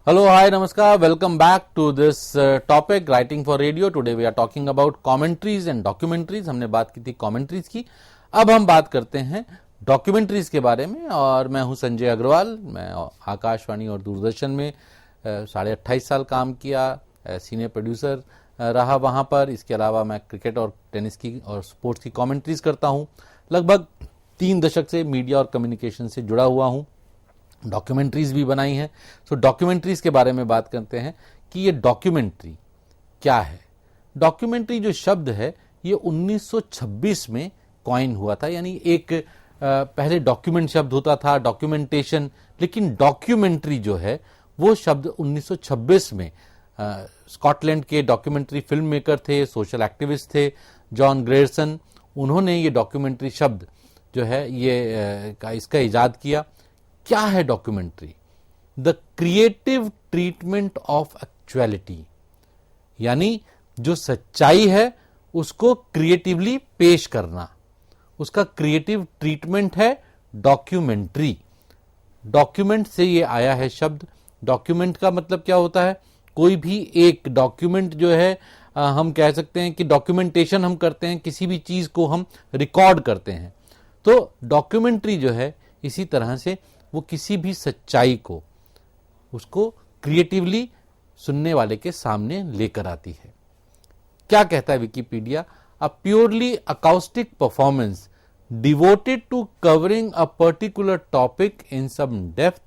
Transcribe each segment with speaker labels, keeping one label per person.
Speaker 1: Hello, hi, namaskar. Welcome back to this topic, writing for radio. Today we are talking about commentaries and documentaries. हमने बात की थी commentaries की. अब हम बात करते हैं documentaries के बारे में और मैं हूं संजय अग्रवाल. मैं आकाशवाणी और दूरदर्शन में 28.5 साल काम किया, सीनियर प्रोड्यूसर रहा वहां पर. इसके अलावा मैं क्रिकेट और टेनिस की और स्पोर्ट्स की कमेंट्रीज करता हूं. लगभग 3 दशक से मीडिया और कम्युनिकेशन से जुड़ा हुआ हूं. डॉक्यूमेंट्रीज भी बनाई हैं. सो डॉक्यूमेंट्रीज के बारे में बात करते हैं कि ये डॉक्यूमेंट्री क्या है. डॉक्यूमेंट्री जो शब्द है ये 1926 में कॉइन हुआ था. यानी एक पहले डॉक्यूमेंट शब्द होता था, डॉक्यूमेंटेशन, लेकिन डॉक्यूमेंट्री जो है वो शब्द 1926 में स्कॉटलैंड के डॉक्यूमेंट्री फिल्म मेकर थे, सोशल एक्टिविस्ट थे, जॉन ग्रेयरसन. उन्होंने ये डॉक्यूमेंट्री शब्द जो है ये इसका इजाद किया. क्या है documentary? The creative treatment of actuality, यानी जो सच्चाई है उसको क्रिएटिवली पेश करना, उसका क्रिएटिव ट्रीटमेंट है डॉक्यूमेंट्री. डॉक्यूमेंट से ये आया है शब्द. डॉक्यूमेंट का मतलब क्या होता है? कोई भी एक डॉक्यूमेंट जो है हम कह सकते हैं कि डॉक्यूमेंटेशन हम करते हैं, किसी भी चीज को हम रिकॉर्ड करते हैं. तो डॉक्यूमेंट्री जो है इसी तरह से वो किसी भी सच्चाई को उसको क्रिएटिवली सुनने वाले के सामने लेकर आती है. क्या कहता है Wikipedia? A purely acoustic performance devoted to covering a particular topic in some depth,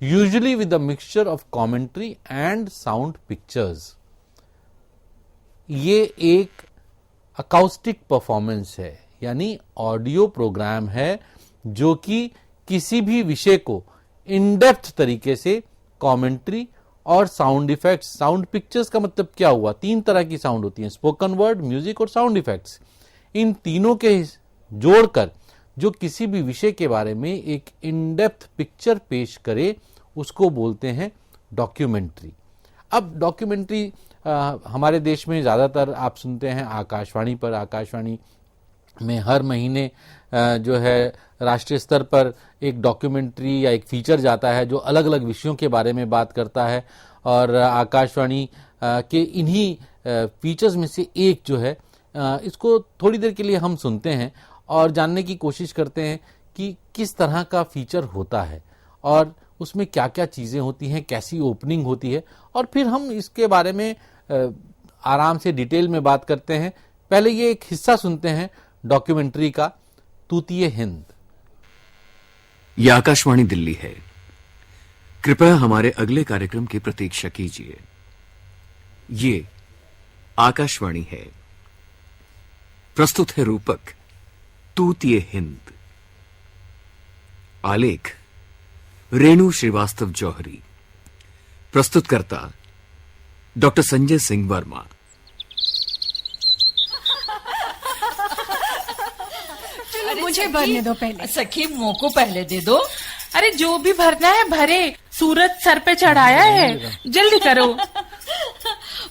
Speaker 1: usually with a mixture of commentary and sound pictures. ये एक अकाउस्टिक परफॉर्मेंस है, यानी ऑडियो प्रोग्राम है जो कि किसी भी विषय को इन डेप्थ तरीके से कमेंट्री और साउंड इफेक्ट्स. साउंड पिक्चर्स का मतलब क्या हुआ? 3 तरह की साउंड होती हैं, स्पोकन वर्ड, म्यूजिक और साउंड इफेक्ट्स. इन तीनों के जोड़कर जो किसी भी विषय के बारे में एक इन डेप्थ पिक्चर पेश करे उसको बोलते हैं डॉक्यूमेंट्री. अब डॉक्यूमेंट्री हमारे देश में ज्यादातर आप सुनते हैं आकाशवाणी पर. आकाशवाणी में हर महीने जो है राष्ट्रीय स्तर पर एक डॉक्यूमेंट्री या एक फीचर जाता है जो अलग अलग विषयों के बारे में बात करता है. और आकाशवाणी के इन्हीं फीचर्स में से एक जो है इसको थोड़ी देर के लिए हम सुनते हैं और जानने की कोशिश करते हैं कि किस तरह का फीचर होता है और उसमें क्या क्या चीजें होती हैं, कैसी ओपनिंग होती है, और फिर हम इसके बारे में आराम से डिटेल में बात करते हैं. पहले ये एक हिस्सा सुनते हैं डॉक्यूमेंट्री का, तूतिए हिंद.
Speaker 2: यह आकाशवाणी दिल्ली है. कृपया हमारे अगले कार्यक्रम की प्रतीक्षा कीजिए. ये आकाशवाणी है. प्रस्तुत है रूपक तूतिए हिंद. आलेख रेणु श्रीवास्तव जौहरी. प्रस्तुतकर्ता डॉक्टर संजय सिंह वर्मा.
Speaker 3: मुझे भरने दो पहले.
Speaker 4: सखी मुंह को पहले दे दो.
Speaker 3: अरे जो भी भरना है भरे. सूरज सर पे चढ़ाया है, जल्दी करो.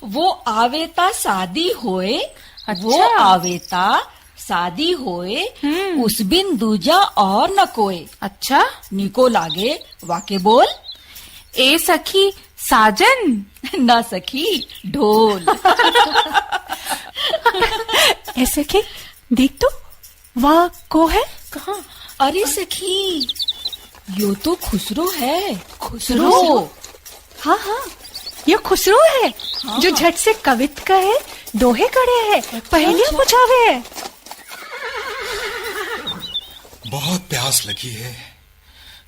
Speaker 4: वो आवेता शादी होए.
Speaker 3: अच्छा.
Speaker 4: वो आवेता शादी होए, उस बिन दूजा और न कोई.
Speaker 3: अच्छा,
Speaker 4: निको लागे वाके बोल.
Speaker 3: ए सखी साजन.
Speaker 4: ना सखी ढोल.
Speaker 3: ए सखी देख तो, वहाँ को है.
Speaker 4: कहाँ? अरे सखी यो तो खुसरो है.
Speaker 3: खुसरो? हाँ हाँ, ये खुसरो है.
Speaker 4: हाँ.
Speaker 3: जो झट से कवित कहे, दोहे कड़े है, पहेलियां बुझावे है.
Speaker 5: बहुत प्यास लगी है,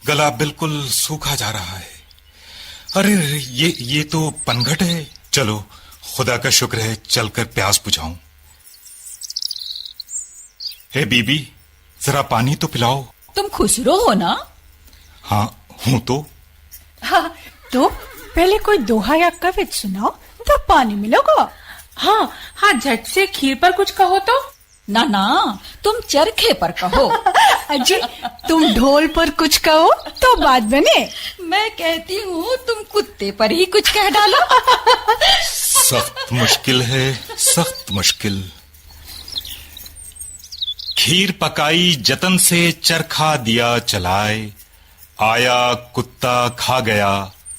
Speaker 5: गला बिल्कुल सूखा जा रहा है. अरे ये तो पनघट है. चलो खुदा का शुक्र है चलकर प्यास बुझाऊं. हे बीबी, जरा पानी तो पिलाओ.
Speaker 4: तुम खुसरो हो ना?
Speaker 5: हाँ हूं तो.
Speaker 3: हाँ, तो पहले कोई दोहा या कवित सुनाओ, तब पानी मिलेगा. हाँ हाँ, झट से खीर पर कुछ कहो तो.
Speaker 4: ना ना, तुम चरखे पर कहो.
Speaker 3: अजी, तुम ढोल पर कुछ कहो तो बात बने.
Speaker 4: मैं कहती हूँ तुम कुत्ते पर ही कुछ कह डालो.
Speaker 5: सख्त मुश्किल है, सख्त मुश्किल. खीर पकाई जतन से चरखा दिया चलाए, आया कुत्ता खा गया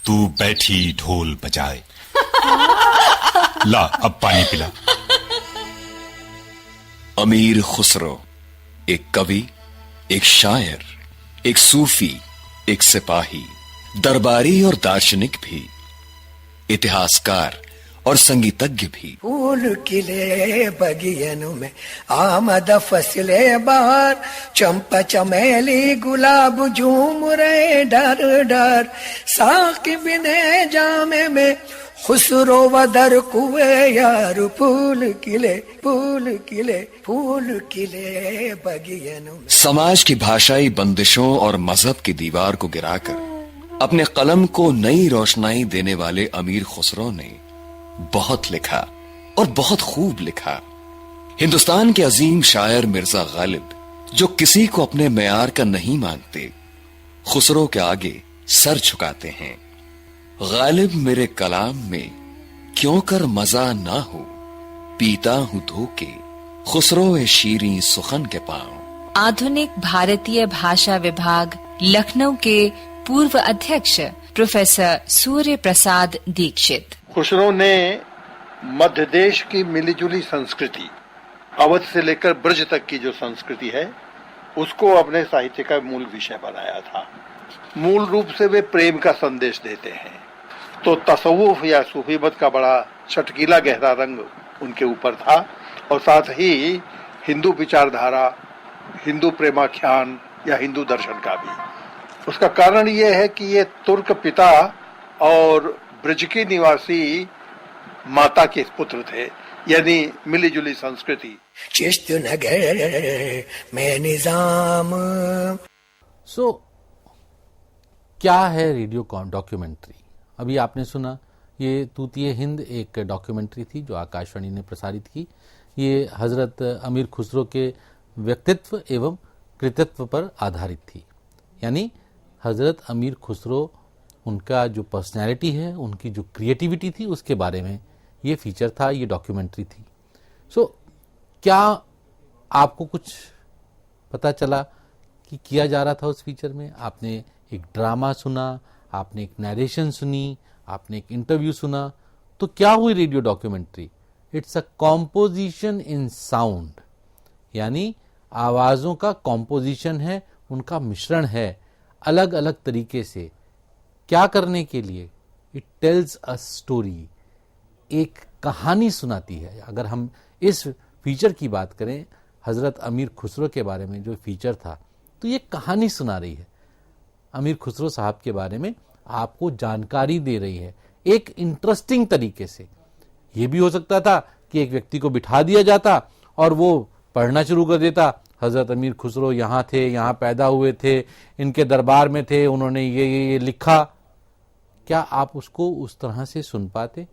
Speaker 5: तू बैठी ढोल बजाए। ला अब पानी पिला।
Speaker 2: अमीर खुसरो एक कवि, एक शायर, एक सूफी, एक सिपाही, दरबारी और दार्शनिक भी, इतिहासकार और संगीतज्ञ भी।
Speaker 6: फूल खिले बगियनों में आमद फसले बहार, चंपा चमेली गुलाब झूम रहे डर डर, साकी बिने जामे में खुसरो वदर कुए यार, फूल खिले फूल खिले फूल खिले बगियनों में।
Speaker 2: समाज की भाषाई बंदिशों और मजहब की दीवार को गिराकर अपने कलम को नई रोशनाई देने वाले अमीर खुसरो ने बहुत लिखा और बहुत खूब लिखा। हिंदुस्तान के अजीम शायर मिर्जा गालिब, जो किसी को अपने मेयार का नहीं मानते, खुसरो के आगे सर झुकाते हैं। गालिब मेरे कलाम में क्यों कर मजा ना हो, पीता हूं धोके खुसरो ए शीरी सुखन के पांव।
Speaker 7: आधुनिक भारतीय भाषा विभाग लखनऊ के पूर्व अध्यक्ष प्रोफेसर सूर्य प्रसाद दीक्षित।
Speaker 8: खुसरो ने मध्य देश की मिलीजुली संस्कृति, अवध से लेकर ब्रज तक की जो संस्कृति है, उसको अपने साहित्य का मूल विषय बनाया था। मूल रूप से वे प्रेम का संदेश देते हैं, तो तसव्वुफ या सूफी मत का बड़ा चटकीला गहरा रंग उनके ऊपर था, और साथ ही हिंदू विचारधारा, हिंदू प्रेमाख्यान या हिंदू दर्शन का भी। उसका कारण ये है कि ये तुर्क पिता और ब्रज की निवासी माता के पुत्र थे, यानी मिलीजुली संस्कृति।
Speaker 6: चिश्त नगर में निजाम।
Speaker 1: क्या है रेडियो डॉक्यूमेंट्री? अभी आपने सुना, ये तूतिए हिंद एक डॉक्यूमेंट्री थी जो आकाशवाणी ने प्रसारित की। ये हजरत अमीर खुसरो के व्यक्तित्व एवं कृतित्व पर आधारित थी, यानी हजरत अमीर खुसरो, उनका जो पर्सनैलिटी है, उनकी जो क्रिएटिविटी थी, उसके बारे में ये फीचर था, ये डॉक्यूमेंट्री थी। क्या आपको कुछ पता चला कि किया जा रहा था उस फीचर में? आपने एक ड्रामा सुना, आपने एक नरेशन सुनी, आपने एक इंटरव्यू सुना, तो क्या हुई radio documentary? It's a composition in sound, यानी आवाजों का कॉम्पोजिशन है, उनका मिश्रण है अलग अलग तरीके से। क्या करने के लिए? इट टेल्स अ स्टोरी, एक कहानी सुनाती है। अगर हम इस फीचर की बात करें, हजरत अमीर खुसरो के बारे में जो फीचर था, तो ये कहानी सुना रही है, अमीर खुसरो साहब के बारे में आपको जानकारी दे रही है एक इंटरेस्टिंग तरीके से। ये भी हो सकता था कि एक व्यक्ति को बिठा दिया जाता और वो पढ़ना शुरू कर देता, हजरत अमीर खुसरो यहाँ थे, यहाँ पैदा हुए थे, इनके दरबार में थे, उन्होंने ये लिखा। क्या आप उसको उस तरह से सुन पाते?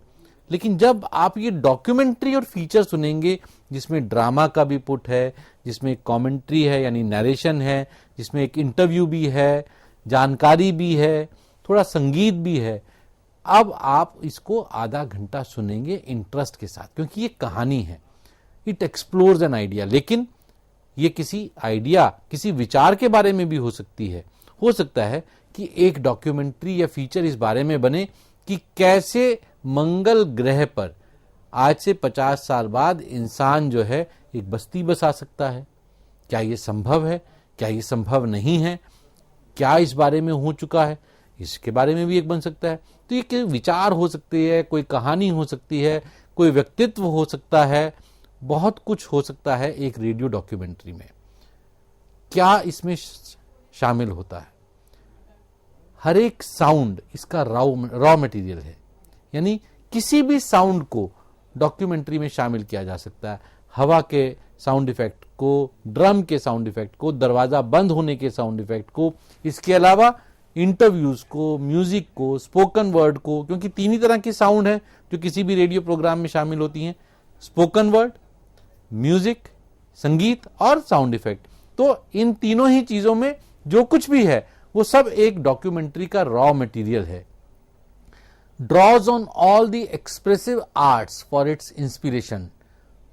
Speaker 1: लेकिन जब आप ये डॉक्यूमेंट्री और फीचर सुनेंगे, जिसमें ड्रामा का भी पुट है, जिसमें कमेंट्री है यानी नरेशन है, जिसमें एक इंटरव्यू भी है, जानकारी भी है, थोड़ा संगीत भी है, अब आप इसको आधा घंटा सुनेंगे इंटरेस्ट के साथ, क्योंकि ये कहानी है। It explores an idea. लेकिन ये किसी आइडिया, किसी विचार के बारे में भी हो सकती है। हो सकता है कि एक डॉक्यूमेंट्री या फीचर इस बारे में बने कि कैसे मंगल ग्रह पर आज से 50 साल बाद इंसान जो है एक बस्ती बसा सकता है। क्या ये संभव है? क्या ये संभव नहीं है? क्या इस बारे में हो चुका है? इसके बारे में भी एक बन सकता है। तो ये विचार हो सकते हैं, कोई कहानी हो सकती है, कोई व्यक्तित्व हो सकता है, बहुत कुछ हो सकता है एक रेडियो डॉक्यूमेंट्री में। क्या इसमें शामिल होता है? हर एक साउंड इसका रॉ मटेरियल है, यानी किसी भी साउंड को डॉक्यूमेंट्री में शामिल किया जा सकता है। हवा के साउंड इफेक्ट को, ड्रम के साउंड इफेक्ट को, दरवाजा बंद होने के साउंड इफेक्ट को, इसके अलावा इंटरव्यूज को, म्यूजिक को, स्पोकन वर्ड को, क्योंकि तीन ही तरह की साउंड है जो किसी भी रेडियो प्रोग्राम में शामिल होती हैं, स्पोकन वर्ड, म्यूजिक, संगीत और साउंड इफेक्ट। तो इन तीनों ही चीजों में जो कुछ भी है वो सब एक डॉक्यूमेंट्री का रॉ मटेरियल है। draws on all the expressive arts for its inspiration: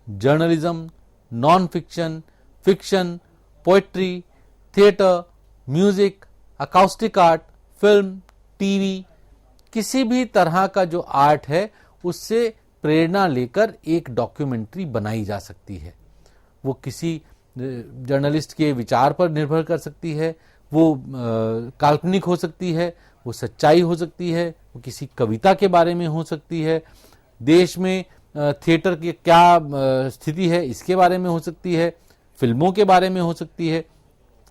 Speaker 1: journalism, non-fiction, fiction, poetry, theatre, music, acoustic art, film, TV, किसी भी तरह का जो आर्ट है उससे प्रेरणा लेकर एक डॉक्यूमेंट्री बनाई जा सकती है। वो किसी जर्नलिस्ट के विचार पर निर्भर कर सकती है, वो काल्पनिक हो सकती है, वो सच्चाई हो सकती है, वो किसी कविता के बारे में हो सकती है, देश में थिएटर की क्या स्थिति है इसके बारे में हो सकती है, फिल्मों के बारे में हो सकती है।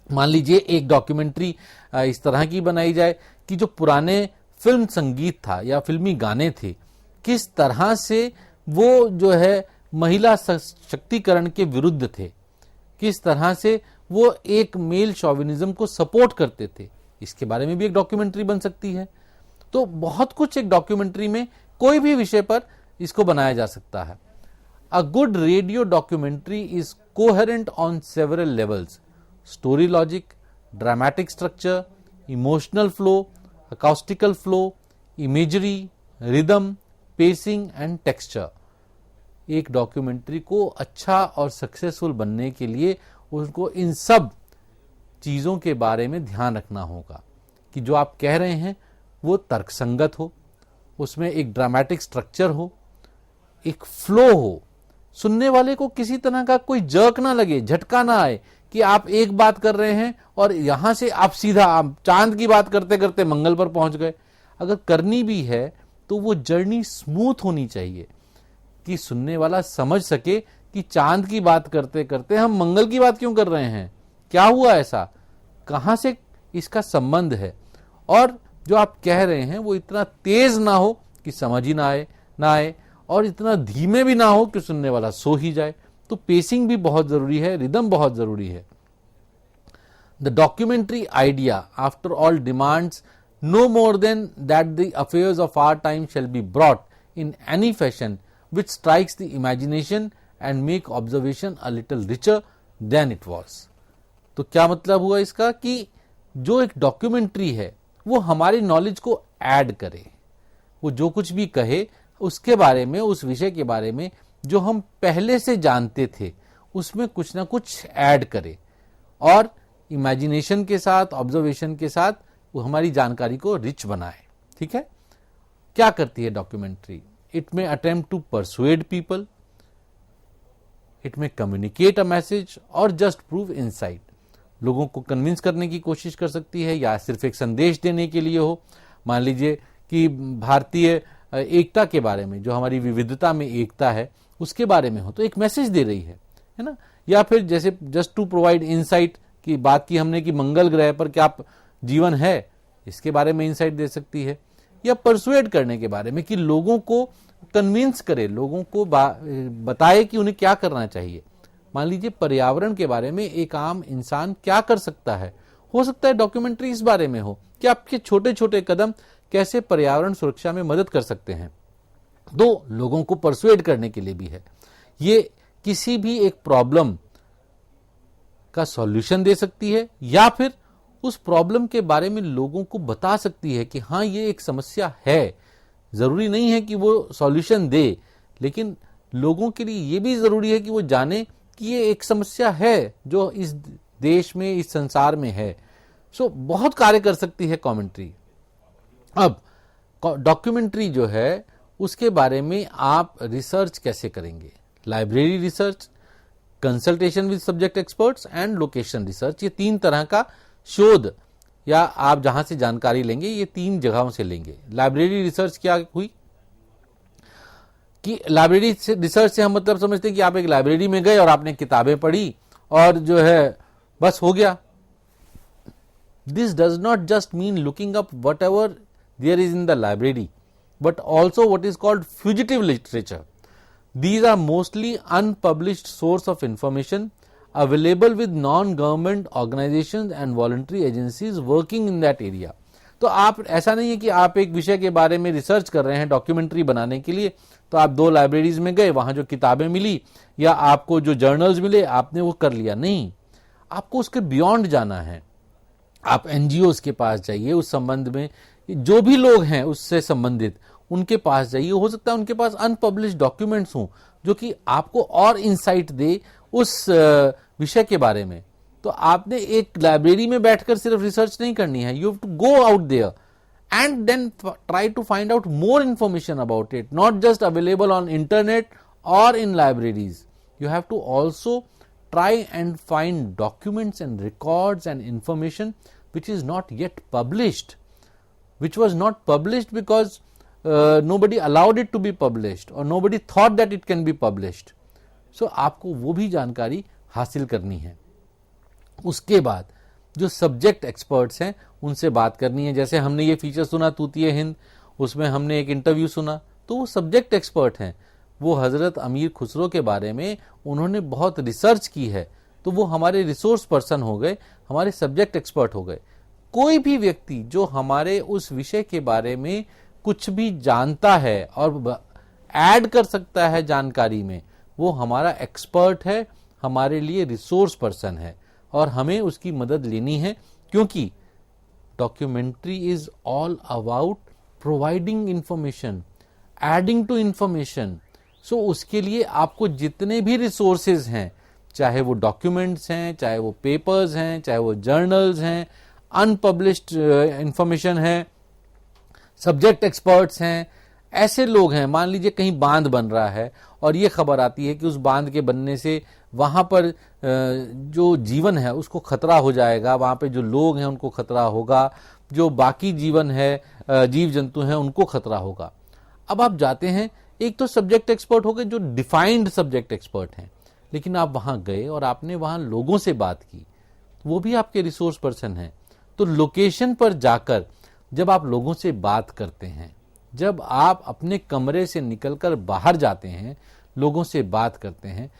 Speaker 1: मान लीजिए एक डॉक्यूमेंट्री इस तरह की बनाई जाए कि जो पुराने फिल्म संगीत था या फिल्मी गाने थे, किस तरह से वो जो है महिला सशक्तिकरण के विरुद्ध थे, किस तरह से वो एक मेल शॉविनिज्म को सपोर्ट करते थे, इसके बारे में भी एक डॉक्यूमेंट्री बन सकती है। तो बहुत कुछ एक डॉक्यूमेंट्री में कोई भी विषय पर इसको बनाया जा सकता है। A good radio documentary is coherent on several levels: story logic, dramatic structure, emotional flow, acoustical flow, imagery, rhythm, pacing and texture. एक डॉक्यूमेंट्री को अच्छा और सक्सेसफुल बनने के लिए उसको इन सब चीजों के बारे में ध्यान रखना होगा कि जो आप कह रहे हैं वो तर्कसंगत हो, उसमें एक ड्रामेटिक स्ट्रक्चर हो, एक फ्लो हो, सुनने वाले को किसी तरह का कोई जर्क ना लगे, झटका ना आए कि आप एक बात कर रहे हैं और यहां से आप सीधा चांद की बात करते करते मंगल पर पहुंच गए। अगर करनी भी है तो वो जर्नी स्मूथ होनी चाहिए कि सुनने वाला समझ सके कि चांद की बात करते करते हम मंगल की बात क्यों कर रहे हैं, क्या हुआ, ऐसा कहां से इसका संबंध है, और जो आप कह रहे हैं वो इतना तेज ना हो कि समझ ही ना आए और इतना धीमे भी ना हो कि सुनने वाला सो ही जाए। तो पेसिंग भी बहुत जरूरी है, रिदम बहुत जरूरी है। The documentary idea after all demands no more than that the affairs of our time shall be brought in any fashion which strikes the imagination and make observation a little richer than it was। तो क्या मतलब हुआ इसका कि जो एक documentary है वो हमारी नॉलेज को ऐड करे, वो जो कुछ भी कहे उसके बारे में, उस विषय के बारे में जो हम पहले से जानते थे उसमें कुछ ना कुछ ऐड करे और इमेजिनेशन के साथ, ऑब्जर्वेशन के साथ वो हमारी जानकारी को रिच बनाए। ठीक है, क्या करती है डॉक्यूमेंट्री? इट में attempt to persuade people, it में कम्युनिकेट अ मैसेज और जस्ट प्रूव इनसाइट। लोगों को कन्विंस करने की कोशिश कर सकती है या सिर्फ एक संदेश देने के लिए हो। मान लीजिए कि भारतीय एकता के बारे में, जो हमारी विविधता में एकता है उसके बारे में हो तो एक मैसेज दे रही है ना। या फिर जैसे जस्ट टू प्रोवाइड इनसाइट की बात की हमने कि मंगल ग्रह पर क्या जीवन है, इसके बारे में इंसाइट दे सकती है। या परसुएड करने के बारे में कि लोगों को कन्विंस करे, लोगों को बताए कि उन्हें क्या करना चाहिए। मान लीजिए पर्यावरण के बारे में एक आम इंसान क्या कर सकता है, हो सकता है डॉक्यूमेंट्री इस बारे में हो कि आपके छोटे छोटे कदम कैसे पर्यावरण सुरक्षा में मदद कर सकते हैं। तो लोगों को परसुएड करने के लिए भी है। ये किसी भी एक प्रॉब्लम का सॉल्यूशन दे सकती है या फिर उस प्रॉब्लम के बारे में लोगों को बता सकती है कि हाँ ये एक समस्या है। जरूरी नहीं है कि वो सॉल्यूशन दे, लेकिन लोगों के लिए ये भी जरूरी है कि वो जाने कि ये एक समस्या है जो इस देश में, इस संसार में है। सो बहुत कार्य कर सकती है कमेंट्री। अब डॉक्यूमेंट्री जो है उसके बारे में आप रिसर्च कैसे करेंगे? Library research, consultation with subject experts and location research. ये तीन तरह का शोध या आप जहां से जानकारी लेंगे ये तीन जगहों से लेंगे। लाइब्रेरी रिसर्च क्या हुई कि लाइब्रेरी रिसर्च से हम मतलब समझते हैं कि आप एक लाइब्रेरी में गए और आपने किताबें पढ़ी और जो है बस हो गया। This does not just mean looking up whatever there is in the library but also what is called fugitive literature. These are mostly unpublished source of information available with non-government organizations and voluntary agencies working in that area। तो आप ऐसा नहीं है कि आप एक विषय के बारे में रिसर्च कर रहे हैं डॉक्यूमेंट्री बनाने के लिए, तो आप 2 लाइब्रेरीज में गए, वहां जो किताबें मिली या आपको जो जर्नल्स मिले आपने वो कर लिया। नहीं, आपको उसके बियॉन्ड जाना है। आप एनजीओ के पास जाइए, उस संबंध में जो भी लोग हैं उससे संबंधित उनके पास जाइए। हो सकता है उनके पास अनपब्लिश्ड डॉक्यूमेंट्स हों जो कि आपको और इंसाइट दे उस विषय के बारे में। तो आपने एक लाइब्रेरी में बैठकर सिर्फ रिसर्च नहीं करनी है, you have to go out there and then try to find out more information about it, not just available on internet or in libraries. You have to also try and find documents and records and information which is not yet published, which was not published because nobody allowed it to be published or nobody thought that it can be published. So आपको वो भी जानकारी हासिल करनी है. उसके बाद जो सब्जेक्ट एक्सपर्ट्स हैं उनसे बात करनी है. जैसे हमने ये फीचर सुना तूतिए हिंद, उसमें हमने एक इंटरव्यू सुना, तो वो सब्जेक्ट एक्सपर्ट हैं, वो हजरत अमीर खुसरो के बारे में उन्होंने बहुत रिसर्च की है, तो वो हमारे रिसोर्स पर्सन हो गए, हमारे सब्जेक्ट एक्सपर्ट हो गए. कोई भी व्यक्ति जो हमारे उस विषय के बारे में कुछ भी जानता है और ऐड कर सकता है जानकारी में, वो हमारा एक्सपर्ट है, हमारे लिए रिसोर्स पर्सन है और हमें उसकी मदद लेनी है. क्योंकि documentary is all about providing information, adding to information. So उसके लिए आपको जितने भी रिसोर्सेज हैं, चाहे वो डॉक्यूमेंट्स हैं, चाहे वो पेपर्स हैं, चाहे वो जर्नल्स हैं, अनपब्लिश्ड इंफॉर्मेशन है, सब्जेक्ट एक्सपर्ट्स हैं, ऐसे लोग हैं. मान लीजिए कहीं बांध बन रहा है और ये खबर आती है कि उस बांध के बनने से वहां पर जो जीवन है उसको खतरा हो जाएगा, वहां पे जो लोग हैं उनको खतरा होगा, जो बाकी जीवन है, जीव जंतु हैं, उनको खतरा होगा. अब आप जाते हैं, एक तो सब्जेक्ट एक्सपर्ट हो गए जो डिफाइंड सब्जेक्ट एक्सपर्ट हैं, लेकिन आप वहां गए और आपने वहां लोगों से बात की, वो भी आपके रिसोर्स पर्सन हैं. तो लोकेशन पर जाकर जब आप लोगों से बात करते हैं, जब आप अपने कमरे से निकलकर बाहर जाते हैं, लोगों से बात करते हैं,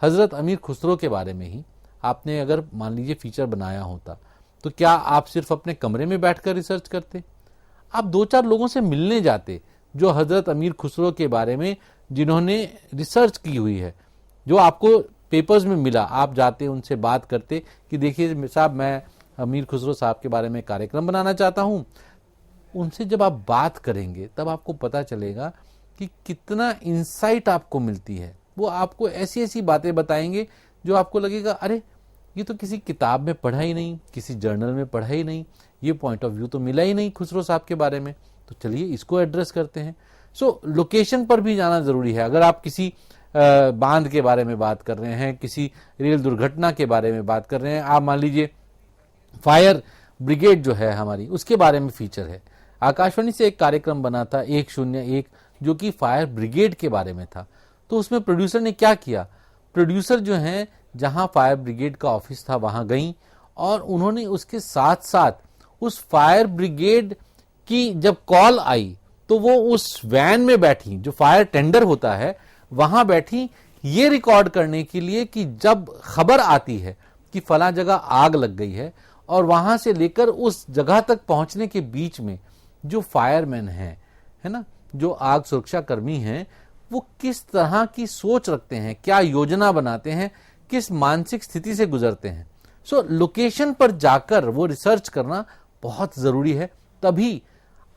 Speaker 1: हजरत अमीर खुसरो के बारे में ही आपने अगर मान लीजिए फीचर बनाया होता, तो क्या आप सिर्फ अपने कमरे में बैठकर रिसर्च करते? आप 2-4 लोगों से मिलने जाते जो हजरत अमीर खुसरो के बारे में जिन्होंने रिसर्च की हुई है, जो आपको पेपर्स में मिला, आप जाते उनसे बात करते कि देखिए साहब, मैं अमीर खुसरो साहब के बारे में कार्यक्रम बनाना चाहता हूं. उनसे जब आप बात करेंगे तब आपको पता चलेगा कि कितना इंसाइट आपको मिलती है. वो आपको ऐसी ऐसी बातें बताएंगे जो आपको लगेगा अरे ये तो किसी किताब में पढ़ा ही नहीं, किसी जर्नल में पढ़ा ही नहीं, ये पॉइंट ऑफ व्यू तो मिला ही नहीं खुसरो साहब के बारे में, तो चलिए इसको एड्रेस करते हैं. सो लोकेशन पर भी जाना जरूरी है. अगर आप किसी बांध के बारे में बात कर रहे हैं, किसी रेल दुर्घटना के बारे में बात कर रहे हैं, आप मान लीजिए फायर ब्रिगेड जो है हमारी, उसके बारे में फीचर है. आकाशवाणी से एक कार्यक्रम बना था 101 जो कि फायर ब्रिगेड के बारे में था. तो उसमें प्रोड्यूसर ने क्या किया, प्रोड्यूसर जो हैं जहां फायर ब्रिगेड का ऑफिस था वहां गई और उन्होंने उसके साथ साथ उस फायर ब्रिगेड की जब कॉल आई तो वो उस वैन में बैठी, जो फायर टेंडर होता है वहां बैठी, ये रिकॉर्ड करने के लिए कि जब खबर आती है कि फला जगह आग लग गई है और वहां से लेकर उस जगह तक पहुंचने के बीच में जो फायरमैन है ना, जो आग सुरक्षा कर्मी हैं, वो किस तरह की सोच रखते हैं, क्या योजना बनाते हैं, किस मानसिक स्थिति से गुजरते हैं. सो लोकेशन पर जाकर वो रिसर्च करना बहुत जरूरी है. तभी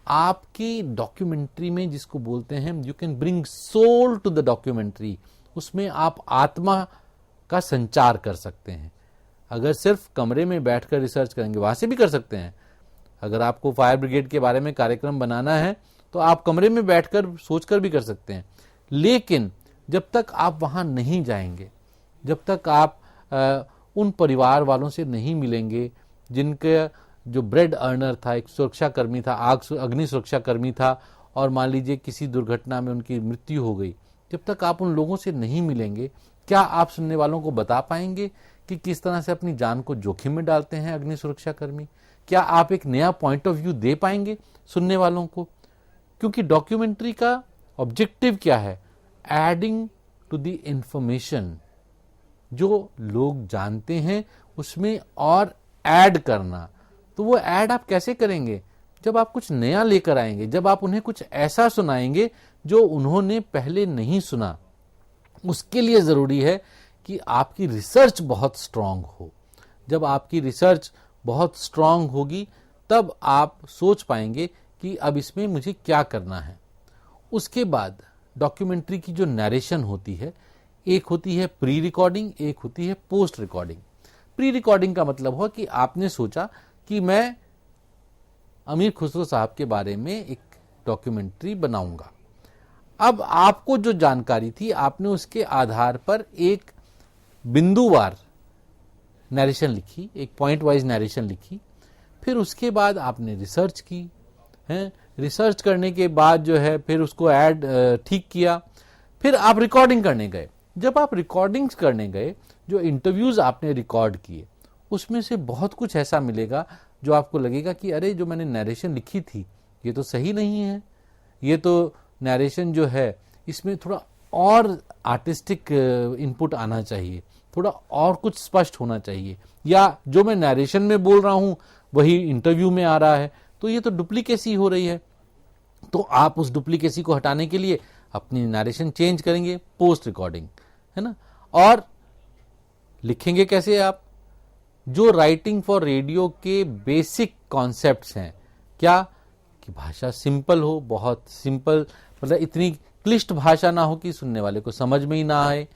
Speaker 1: आपकी डॉक्यूमेंट्री में, जिसको बोलते हैं you can bring soul to the documentary, उसमें आप आत्मा का संचार कर सकते हैं. अगर सिर्फ कमरे में बैठकर रिसर्च करेंगे, वहां से भी कर सकते हैं. अगर आपको फायर ब्रिगेड के बारे में कार्यक्रम बनाना है तो आप कमरे में बैठकर सोचकर भी कर सकते हैं. लेकिन जब तक आप वहां नहीं जाएंगे, जब तक आप उन परिवार वालों से नहीं मिलेंगे जिनके जो ब्रेड अर्नर था, एक सुरक्षा कर्मी था, अग्नि सुरक्षा कर्मी था, और मान लीजिए किसी दुर्घटना में उनकी मृत्यु हो गई, जब तक आप उन लोगों से नहीं मिलेंगे, क्या आप सुनने वालों को बता पाएंगे कि किस तरह से अपनी जान को जोखिम में डालते हैं अग्नि सुरक्षा कर्मी? क्या आप एक नया पॉइंट ऑफ व्यू दे पाएंगे सुनने वालों को? क्योंकि डॉक्यूमेंट्री का ऑब्जेक्टिव क्या है? एडिंग टू द इंफॉर्मेशन, जो लोग जानते हैं उसमें और ऐड करना. तो वो ऐड आप कैसे करेंगे? जब आप कुछ नया लेकर आएंगे, जब आप उन्हें कुछ ऐसा सुनाएंगे जो उन्होंने पहले नहीं सुना. उसके लिए जरूरी है कि आपकी रिसर्च बहुत स्ट्रांग हो. जब आपकी रिसर्च बहुत स्ट्रांग होगी तब आप सोच पाएंगे कि अब इसमें मुझे क्या करना है. उसके बाद डॉक्यूमेंट्री की जो नरेशन होती है, एक होती है प्री रिकॉर्डिंग, एक होती है पोस्ट रिकॉर्डिंग. प्री रिकॉर्डिंग का मतलब हुआ कि आपने सोचा कि मैं अमीर खुसरो साहब के बारे में एक डॉक्यूमेंट्री बनाऊंगा। अब आपको जो जानकारी थी आपने उसके आधार पर एक बिंदुवार नरेशन लिखी, एक पॉइंट वाइज नरेशन लिखी। फिर उसके बाद आपने रिसर्च की है, रिसर्च करने के बाद जो है फिर उसको ऐड ठीक किया। फिर आप रिकॉर्डिंग करने गए। जब आप रिकॉर्डिंग्स करने गए, जो इंटरव्यूज आपने रिकॉर्ड किए उसमें से बहुत कुछ ऐसा मिलेगा जो आपको लगेगा कि अरे जो मैंने नरेशन लिखी थी ये तो सही नहीं है, ये तो नरेशन जो है इसमें थोड़ा और आर्टिस्टिक इनपुट आना चाहिए, थोड़ा और कुछ स्पष्ट होना चाहिए, या जो मैं नरेशन में बोल रहा हूं वही इंटरव्यू में आ रहा है, तो ये तो डुप्लीकेसी हो रही है। तो आप उस डुप्लीकेसी को हटाने के लिए अपनी नरेशन चेंज करेंगे पोस्ट रिकॉर्डिंग, है ना। और लिखेंगे कैसे आप? जो राइटिंग फॉर रेडियो के बेसिक कॉन्सेप्ट्स हैं, क्या कि भाषा सिंपल हो, बहुत सिंपल, मतलब इतनी क्लिष्ट भाषा ना हो कि सुनने वाले को समझ में ही ना आए।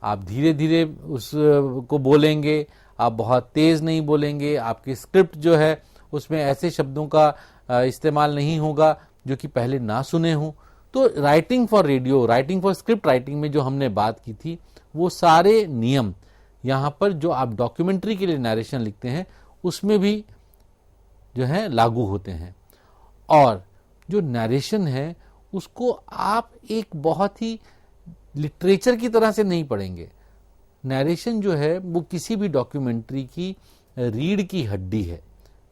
Speaker 1: आप धीरे धीरे उसको बोलेंगे, आप बहुत तेज नहीं बोलेंगे, आपकी स्क्रिप्ट जो है उसमें ऐसे शब्दों का इस्तेमाल नहीं होगा जो कि पहले ना सुने हों। तो writing for radio, writing for script writing में जो हमने बात की थी वो सारे नियम यहाँ पर जो आप डॉक्यूमेंट्री के लिए नरेशन लिखते हैं उसमें भी जो है लागू होते हैं। और जो नरेशन है उसको आप एक बहुत ही लिटरेचर की तरह से नहीं पढ़ेंगे। नरेशन जो है वो किसी भी डॉक्यूमेंट्री की रीढ़ की हड्डी है,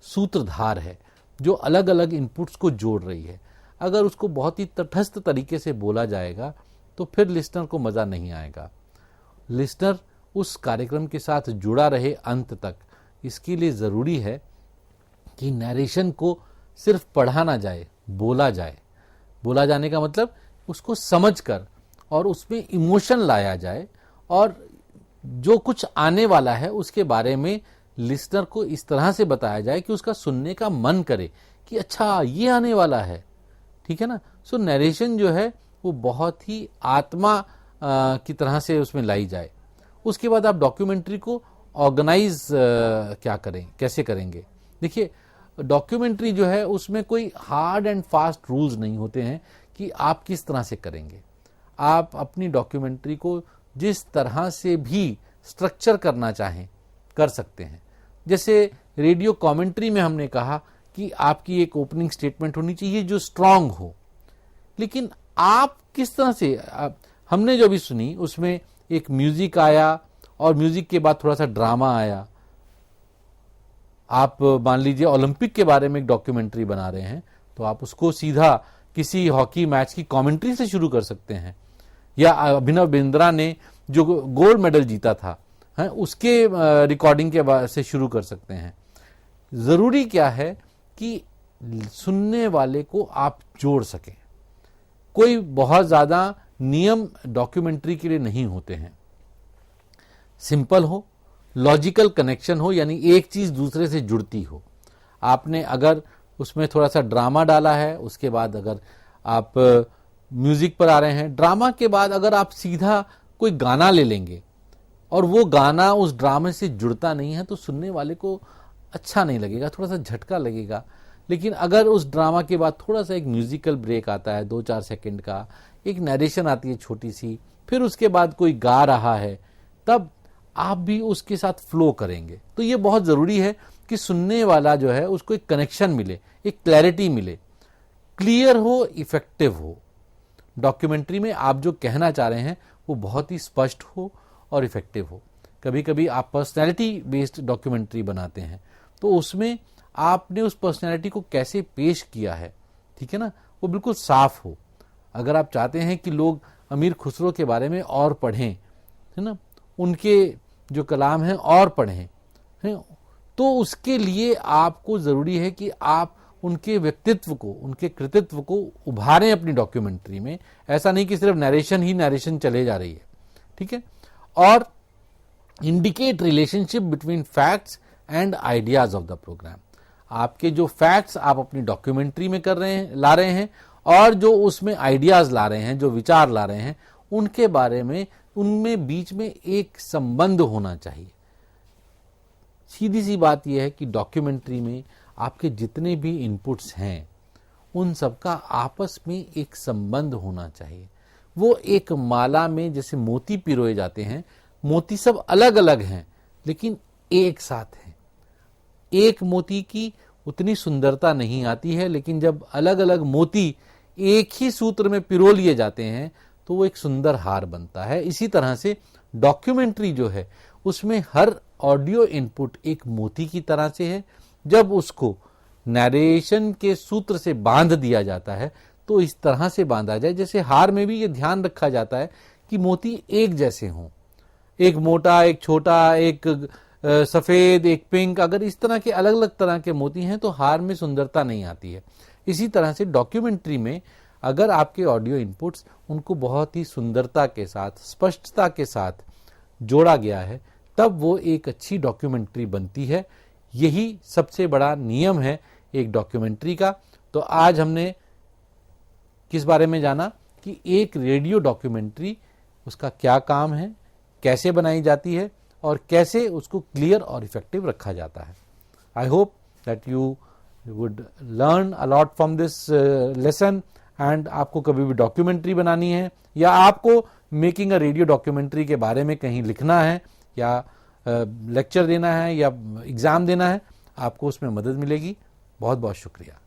Speaker 1: सूत्रधार है, जो अलग अलग इनपुट्स को जोड़ रही है। अगर उसको बहुत ही तटस्थ तरीके से बोला जाएगा तो फिर लिस्नर को मजा नहीं आएगा। लिस्नर उस कार्यक्रम के साथ जुड़ा रहे अंत तक, इसके लिए जरूरी है कि नरेशन को सिर्फ पढ़ा ना जाए, बोला जाए। बोला जाने का मतलब उसको समझकर और उसमें इमोशन लाया जाए, और जो कुछ आने वाला है उसके बारे में लिस्नर को इस तरह से बताया जाए कि उसका सुनने का मन करे कि अच्छा ये आने वाला है, ठीक है ना। सो नरेशन जो है वो बहुत ही आत्मा की तरह से उसमें लाई जाए। उसके बाद आप डॉक्यूमेंट्री को ऑर्गेनाइज क्या करें, कैसे करेंगे? देखिए, डॉक्यूमेंट्री जो है उसमें कोई हार्ड एंड फास्ट रूल्स नहीं होते हैं कि आप किस तरह से करेंगे। आप अपनी डॉक्यूमेंट्री को जिस तरह से भी स्ट्रक्चर करना चाहें कर सकते हैं। जैसे रेडियो कमेंट्री में हमने कहा कि आपकी एक ओपनिंग स्टेटमेंट होनी चाहिए जो स्ट्रांग हो, लेकिन आप किस तरह से हमने जो अभी सुनी उसमें एक म्यूजिक आया और म्यूजिक के बाद थोड़ा सा ड्रामा आया। आप मान लीजिए ओलंपिक के बारे में एक डॉक्यूमेंट्री बना रहे हैं तो आप उसको सीधा किसी हॉकी मैच की कमेंट्री से शुरू कर सकते हैं, या अभिनव बिंद्रा ने जो गोल्ड मेडल जीता था है उसके रिकॉर्डिंग के बाद से शुरू कर सकते हैं। जरूरी क्या है कि सुनने वाले को आप जोड़ सकें। कोई बहुत ज्यादा नियम डॉक्यूमेंट्री के लिए नहीं होते हैं। सिंपल हो, लॉजिकल कनेक्शन हो, यानी एक चीज दूसरे से जुड़ती हो। आपने अगर उसमें थोड़ा सा ड्रामा डाला है, उसके बाद अगर आप म्यूजिक पर आ रहे हैं, ड्रामा के बाद अगर आप सीधा कोई गाना ले लेंगे और वो गाना उस ड्रामे से जुड़ता नहीं है तो सुनने वाले को अच्छा नहीं लगेगा, थोड़ा सा झटका लगेगा। लेकिन अगर उस ड्रामा के बाद थोड़ा सा एक म्यूजिकल ब्रेक आता है 2-4 सेकंड का, एक नरेशन आती है छोटी सी, फिर उसके बाद कोई गा रहा है, तब आप भी उसके साथ फ्लो करेंगे। तो ये बहुत जरूरी है कि सुनने वाला जो है उसको एक कनेक्शन मिले, एक क्लैरिटी मिले, क्लियर हो, इफेक्टिव हो। डॉक्यूमेंट्री में आप जो कहना चाह रहे हैं वो बहुत ही स्पष्ट हो और इफेक्टिव हो। कभी कभी आप पर्सनैलिटी बेस्ड डॉक्यूमेंट्री बनाते हैं तो उसमें आपने उस पर्सनैलिटी को कैसे पेश किया है, ठीक है ना, वो बिल्कुल साफ हो। अगर आप चाहते हैं कि लोग अमीर खुसरो के बारे में और पढ़ें, है ना, उनके जो कलाम हैं और पढ़ें, है, तो उसके लिए आपको जरूरी है कि आप उनके व्यक्तित्व को, उनके कृतित्व को उभारें अपनी डॉक्यूमेंट्री में। ऐसा नहीं कि सिर्फ नरेशन ही नरेशन चले जा रही है, ठीक है। और indicate relationship between facts and ideas of the programme. आपके जो फैक्ट्स आप अपनी डॉक्यूमेंट्री में कर रहे हैं, ला रहे हैं, और जो उसमें आइडियाज ला रहे हैं, जो विचार ला रहे हैं, उनके बारे में, उनमें बीच में एक संबंध होना चाहिए। सीधी सी बात यह है कि डॉक्यूमेंट्री में आपके जितने भी इनपुट्स हैं उन सबका आपस में एक संबंध होना चाहिए। वो एक माला में जैसे मोती पिरोए जाते हैं, मोती सब अलग अलग हैं लेकिन एक साथ हैं। एक मोती की उतनी सुंदरता नहीं आती है, लेकिन जब अलग अलग मोती एक ही सूत्र में पिरो लिए जाते हैं तो वो एक सुंदर हार बनता है। इसी तरह से डॉक्यूमेंट्री जो है उसमें हर ऑडियो इनपुट एक मोती की तरह से है। जब उसको नरेशन के सूत्र से बांध दिया जाता है तो इस तरह से बांधा जाए जैसे हार में भी ये ध्यान रखा जाता है कि मोती एक जैसे हों, एक मोटा, एक छोटा, एक सफेद, एक पिंक। अगर इस तरह के अलग अलग तरह के मोती हैं तो हार में सुंदरता नहीं आती है। इसी तरह से डॉक्यूमेंट्री में अगर आपके ऑडियो इनपुट्स उनको बहुत ही सुंदरता के साथ, स्पष्टता के साथ जोड़ा गया है, तब वो एक अच्छी डॉक्यूमेंट्री बनती है। यही सबसे बड़ा नियम है एक डॉक्यूमेंट्री का। तो आज हमने किस बारे में जाना कि एक रेडियो डॉक्यूमेंट्री, उसका क्या काम है, कैसे बनाई जाती है और कैसे उसको क्लियर और इफेक्टिव रखा जाता है। I hope that you would learn a lot from this lesson. And आपको कभी भी डॉक्यूमेंट्री बनानी है या आपको मेकिंग अ रेडियो डॉक्यूमेंट्री के बारे में कहीं लिखना है या लेक्चर देना है या एग्जाम देना है, आपको उसमें मदद मिलेगी। बहुत बहुत शुक्रिया।